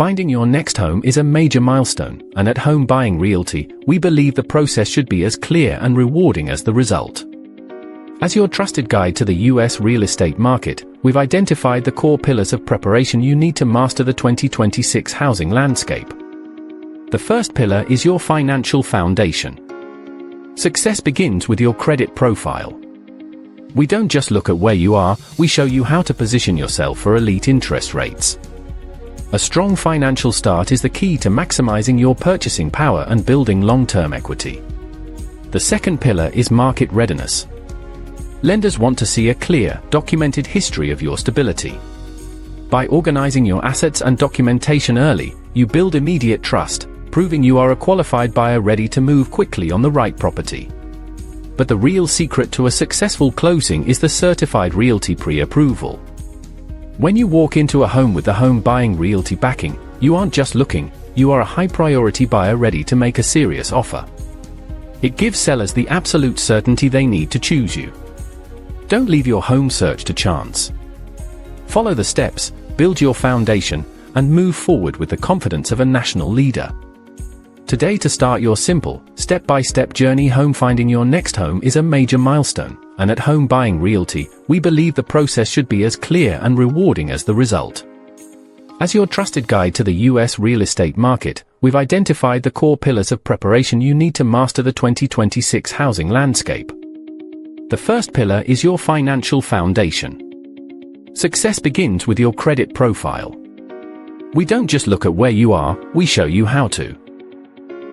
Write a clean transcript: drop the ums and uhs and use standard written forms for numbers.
Finding your next home is a major milestone, and at Home Buying Realty, we believe the process should be as clear and rewarding as the result. As your trusted guide to the US real estate market, we've identified the core pillars of preparation you need to master the 2026 housing landscape. The first pillar is your financial foundation. Success begins with your credit profile. We don't just look at where you are, we show you how to position yourself for elite interest rates. A strong financial start is the key to maximizing your purchasing power and building long-term equity. The second pillar is market readiness. Lenders want to see a clear, documented history of your stability. By organizing your assets and documentation early, you build immediate trust, proving you are a qualified buyer ready to move quickly on the right property. But the real secret to a successful closing is the certified realty pre-approval. When you walk into a home with the Home Buying Realty backing, you aren't just looking, you are a high-priority buyer ready to make a serious offer. It gives sellers the absolute certainty they need to choose you. Don't leave your home search to chance. Follow the steps, build your foundation, and move forward with the confidence of a national leader. Today, to start your simple, step-by-step journey home, finding your next home is a major milestone, and at Home Buying Realty, we believe the process should be as clear and rewarding as the result. As your trusted guide to the US real estate market, we've identified the core pillars of preparation you need to master the 2026 housing landscape. The first pillar is your financial foundation. Success begins with your credit profile. We don't just look at where you are, we show you how to.